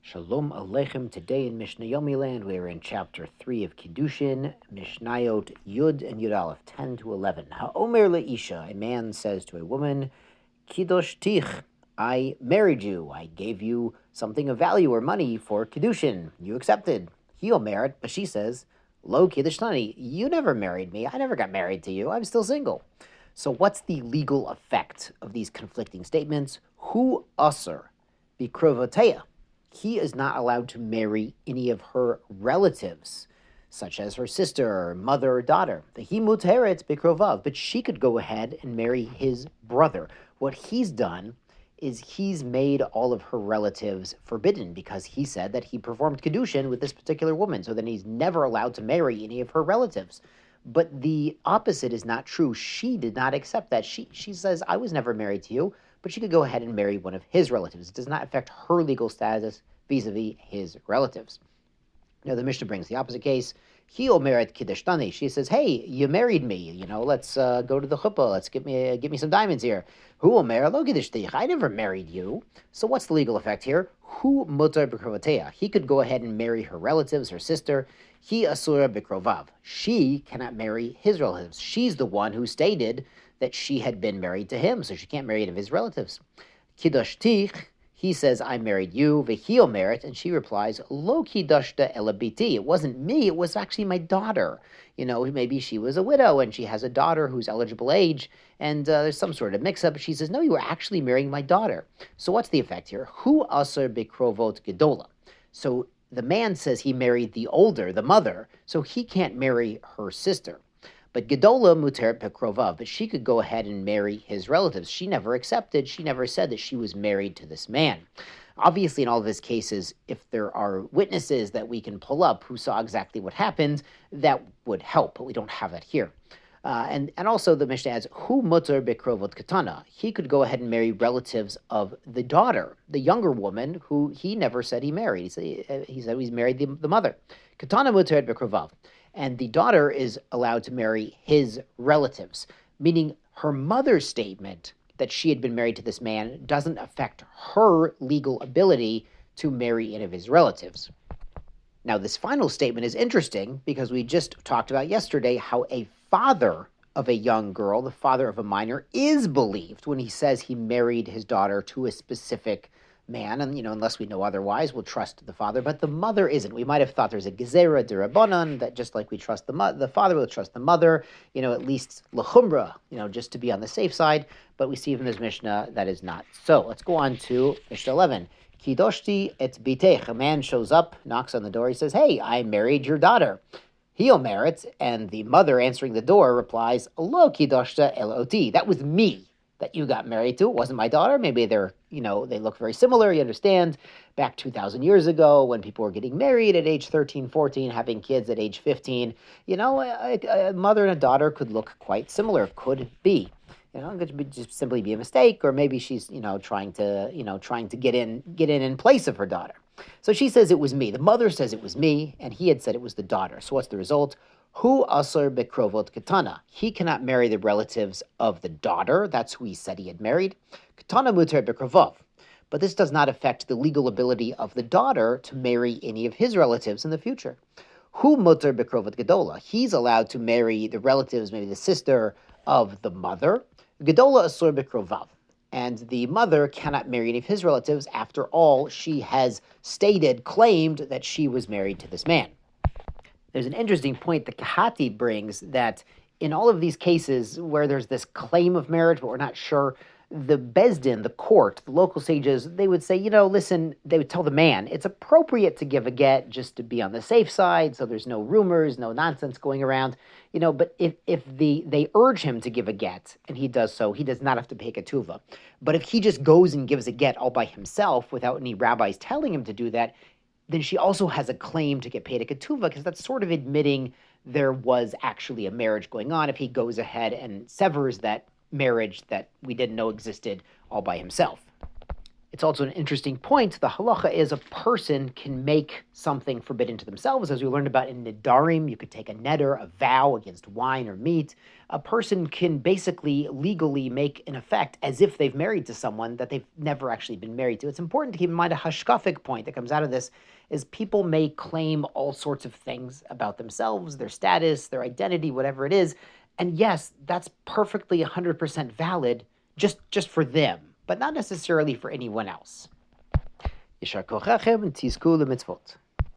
Shalom Aleichem. Today in Mishnah Yomi land, we are in chapter 3 of Kiddushin, Mishnayot Yud and Yud Aleph, 10 to 11. Ha'omer le'isha, a man says to a woman, Kiddush tich, I married you, I gave you something of value or money for Kiddushin, you accepted. He'll merit, but she says, Lo Kiddushtani, you never married me, I never got married to you, I'm still single. So what's the legal effect of these conflicting statements? Hu asur bikrovoteya. He is not allowed to marry any of her relatives, such as her sister, or mother, or daughter. The he muteret bikrovav, but she could go ahead and marry his brother. What he's done is he's made all of her relatives forbidden because he said that he performed Kiddushin with this particular woman, so then he's never allowed to marry any of her relatives. But the opposite is not true. She did not accept that. She says, I was never married to you, but she could go ahead and marry one of his relatives. It does not affect her legal status vis-a-vis his relatives. Now, the Mishnah brings the opposite case. He omeret Kiddushtani. She says, hey, you married me. Let's go to the chuppah. Let's give me some diamonds here. Hu omer lo Kiddushtich. I never married you. So what's the legal effect here? Hu mutar b'krovateya. He could go ahead and marry her relatives, her sister. He asura b'krovav. She cannot marry his relatives. She's the one who stated that she had been married to him, so she can't marry any of his relatives. Kiddushtich. He says, I married you, v'hi merit, and she replies, Lo kiddashta ela biti. It wasn't me, it was actually my daughter. Maybe she was a widow and she has a daughter who's eligible age, and there's some sort of mix-up. She says, no, you were actually marrying my daughter. So what's the effect here? Hu asur bikrovot gedola. So the man says he married the older, the mother, so he can't marry her sister. But Gedola muteret pekrovav, but she could go ahead and marry his relatives. She never accepted, she never said that she was married to this man. Obviously, in all of his cases, if there are witnesses that we can pull up who saw exactly what happened, that would help, but we don't have that here. And also the Mishnah adds, Hu muter bekrovot katana. He could go ahead and marry relatives of the daughter, the younger woman, who he never said he married. He said he's married the mother. Katana muteret bekrovav. And the daughter is allowed to marry his relatives, meaning her mother's statement that she had been married to this man doesn't affect her legal ability to marry any of his relatives. Now, this final statement is interesting because we just talked about yesterday how a father of a young girl, the father of a minor, is believed when he says he married his daughter to a specific man, and unless we know otherwise, we'll trust the father, but the mother isn't. We might have thought there's a gezerah derabanan, that just like we trust the father, we'll trust the mother, at least lechumra, just to be on the safe side, but we see from this Mishnah that is not so. Let's go on to Mishnah 11. Kidoshti et bitech. A man shows up, knocks on the door, he says, hey, I married your daughter. He'll merit, and the mother answering the door replies, Lo kidoshta el oti. That was me that you got married to. It wasn't my daughter. Maybe they look very similar. You understand, back 2,000 years ago when people were getting married at age 13, 14, having kids at age 15, a mother and a daughter could look quite similar, could be. It could just simply be a mistake, or maybe she's, trying to get in place of her daughter. So she says it was me. The mother says it was me, and he had said it was the daughter. So what's the result? Hu asur bekrovot katana. He cannot marry the relatives of the daughter. That's who he said he had married. Katana muter bekrovov. But this does not affect the legal ability of the daughter to marry any of his relatives in the future. Hu muter bekrovot gedola. He's allowed to marry the relatives, maybe the sister of the mother. Gedola asur bekrovav. And the mother cannot marry any of his relatives. After all, she has claimed that she was married to this man. There's an interesting point that Kahati brings, that in all of these cases where there's this claim of marriage, but we're not sure, the Bezdin, the court, the local sages, they would say, listen, they would tell the man, it's appropriate to give a get just to be on the safe side, so there's no rumors, no nonsense going around, but if they urge him to give a get, and he does so, he does not have to pay ketuvah. But if he just goes and gives a get all by himself without any rabbis telling him to do that, then she also has a claim to get paid a ketuvah, because that's sort of admitting there was actually a marriage going on if he goes ahead and severs that marriage that we didn't know existed all by himself. It's also an interesting point. The halacha is a person can make something forbidden to themselves. As we learned about in Nidarim, you could take a neder, a vow against wine or meat. A person can basically legally make an effect as if they've married to someone that they've never actually been married to. It's important to keep in mind a hashkafic point that comes out of this is people may claim all sorts of things about themselves, their status, their identity, whatever it is. And yes, that's perfectly 100% valid just for them, but not necessarily for anyone else. Yishar kochechem tizku lemitzvot.